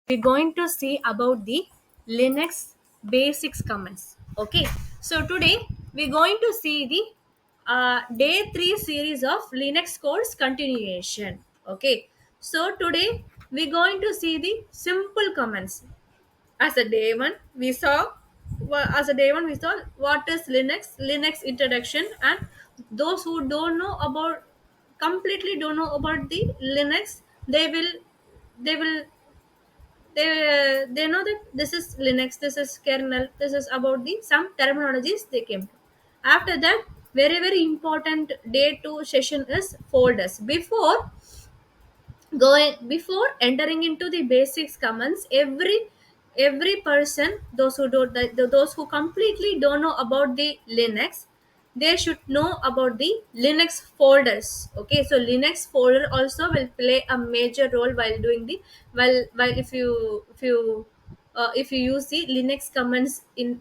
We're going to see about the Linux basics commands. Okay, so today we're going to see the day 3 series of Linux course continuation. Okay, so today we're going to see the simple commands. As a day one we saw what is Linux introduction, and those who don't know about completely don't know about the Linux, they will they know that this is Linux, this is kernel, this is about the some terminologies they came to. After that, very important day 2 session is folders. Before entering into the basics commands, every person, those who don't those who completely don't know about the Linux, they should know about the Linux folders. Okay, so Linux folder also will play a major role while doing the while if you use the Linux commands in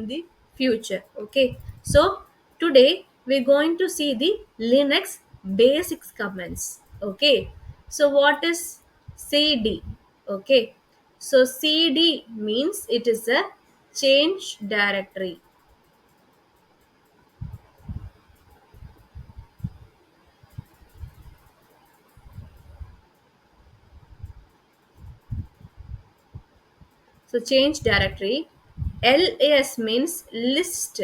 the future. Okay, so today we're going to see the Linux basics commands. Okay, so what is cd? Okay, so cd means it is a change directory. So change directory. Ls means list.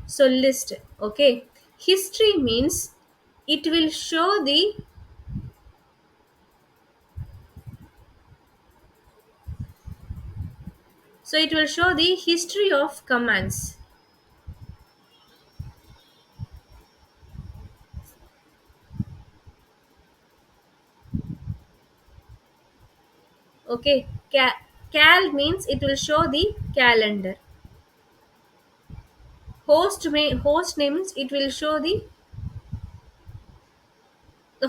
So list. Okay, history means it will show the, so it will show the history of commands. Okay, cal means it will show the calendar. Host names it will show the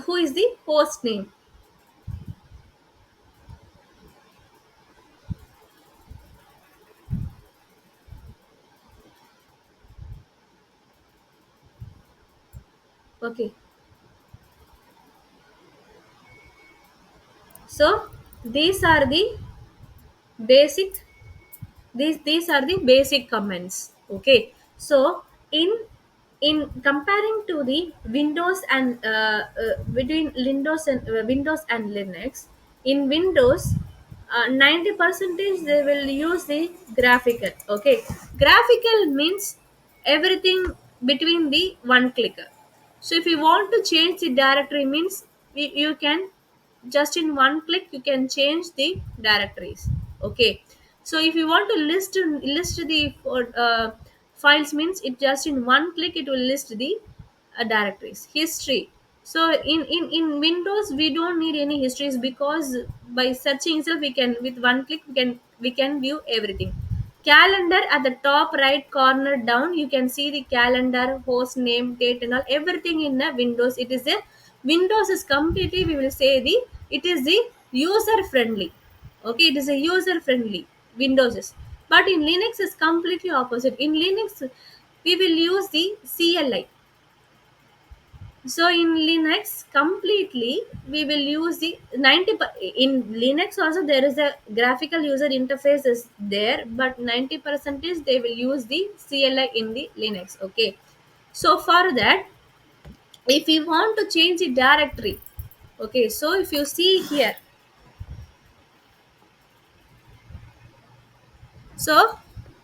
who is the host name. Okay, so these are the basic these are the basic comments. Okay, so in comparing to the Windows and between Windows and Linux, in Windows 90 percentage they will use the graphical. Okay, graphical means everything between the one clicker. So if you want to change the directory means you can just in one click you can change the directories. Okay, so if you want to list the files means it just in one click it will list the directories. History, so in Windows we don't need any histories because by searching itself we can with one click we can view everything. Calendar, at the top right corner down you can see the calendar, host name, date and all everything in the Windows. It is a Windows is completely, we will say the, it is the user friendly. Okay, it is a user friendly Windows is. But in Linux is completely opposite. In Linux we will use the CLI. So in Linux completely we will use the 90 in Linux also there is a graphical user interface is there, but 90% is they will use the CLI in the Linux. Okay, so for that, if we want to change the directory, okay, so if you see here, so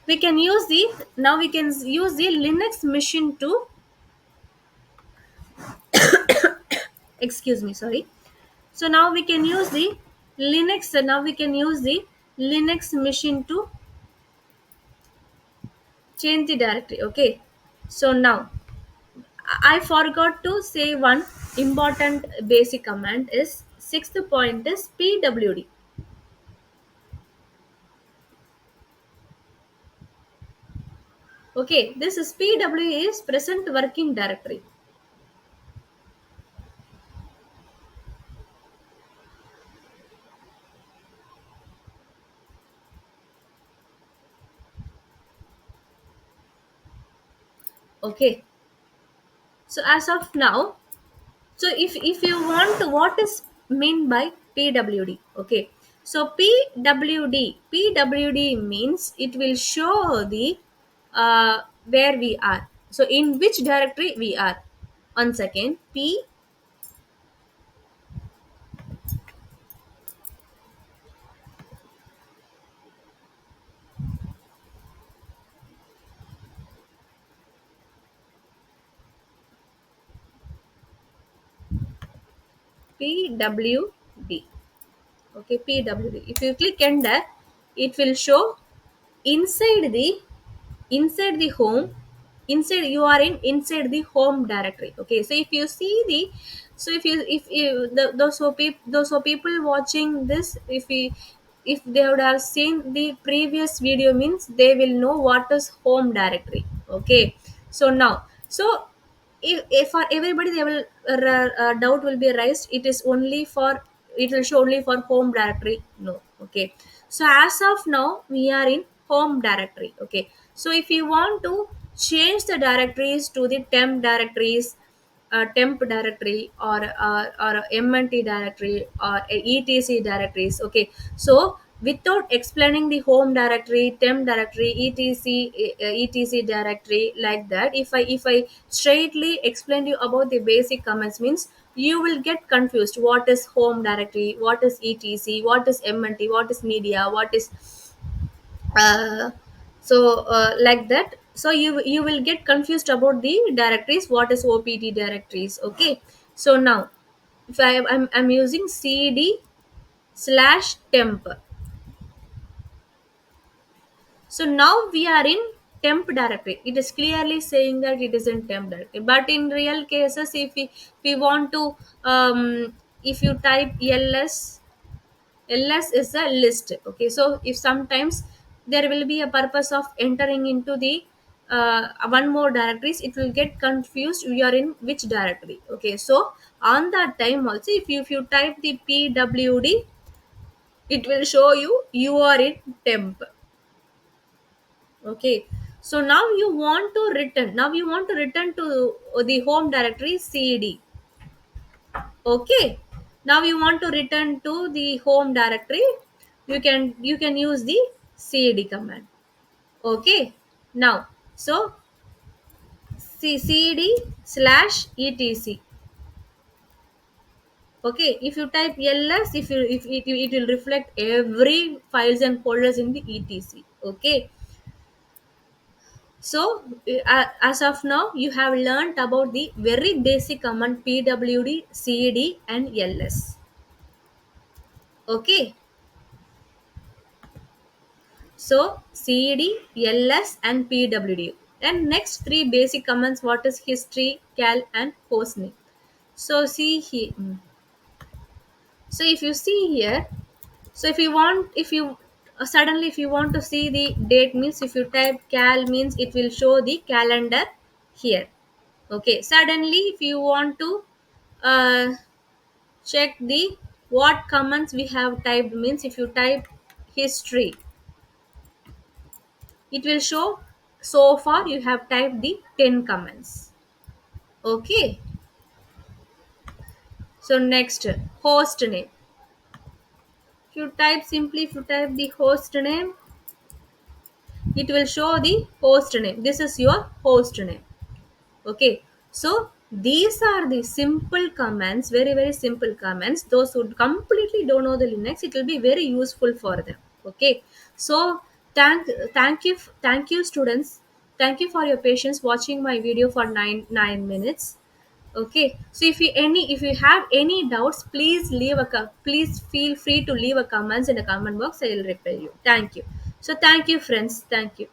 we can use the, now we can use the Linux machine to, excuse me, sorry. So now we can use the Linux, now we can use the Linux machine to change the directory. Okay, so now I forgot to say one important basic command is sixth point is pwd. Okay, this is pw is present working directory. Okay, so as of now, so if you want to, what is mean by PWD? Okay, so PWD means it will show the where we are. So in which directory we are. Once again, PWD. Okay, PWD. If you click enter, it will show inside the inside the home, inside you are in inside the home directory. Okay, so if you see the, so if you those who people watching this, if they would have seen the previous video means they will know what is home directory. Okay, so now, so if for everybody they will doubt will be raised, it is only for, it will show only for home directory, no. Okay, so as of now we are in home directory. Okay, so if you want to change the directories to the temp directories, temp directory, or a mnt directory, or a etc directories. Okay, so without explaining the home directory, temp directory, etc directory, like that, if I straightly explain you about the basic commands means, you will get confused. What is home directory, what is etc, what is mnt, what is media, what is uh, like that. So you will get confused about the directories, what is opt directories. Okay, so now if I'm using cd slash temp. So now we are in temp directory. It is clearly saying that it is in temp directory, but in real cases, if we want to, if you type ls is a list. Okay, so if sometimes there will be a purpose of entering into the one more directories, it will get confused we are in which directory. Okay, so on that time also, if you type the pwd, it will show you are in temp. Okay, so now you want to return to the home directory cd. Okay, now you want to return to the home directory, you can use the cd command. Okay, now, so cd slash etc. Okay, if you type ls, if it will reflect every files and folders in the etc. Okay, so as of now you have learned about the very basic command pwd, cd and ls. Okay, so cd, ls and pwd. And next three basic commands, what is history, cal and hostname. So see here, so if you see here, so if you want, if you suddenly if you want to see the date means, if you type cal means it will show the calendar here. Okay, suddenly if you want to uh, check the what commands we have typed means, if you type history, it will show so far you have typed the 10 commands. Okay, so next, host name. If you type the host name, it will show the host name. This is your host name. Okay, so these are the simple commands, very very simple commands. Those who completely don't know the linux, it will be very useful for them. Okay, so thank you students, thank you for your patience watching my video for 9 minutes. Okay, so if you have any doubts, please please feel free to leave a comments in the comment box. I will reply you. Thank you. So thank you friends, thank you.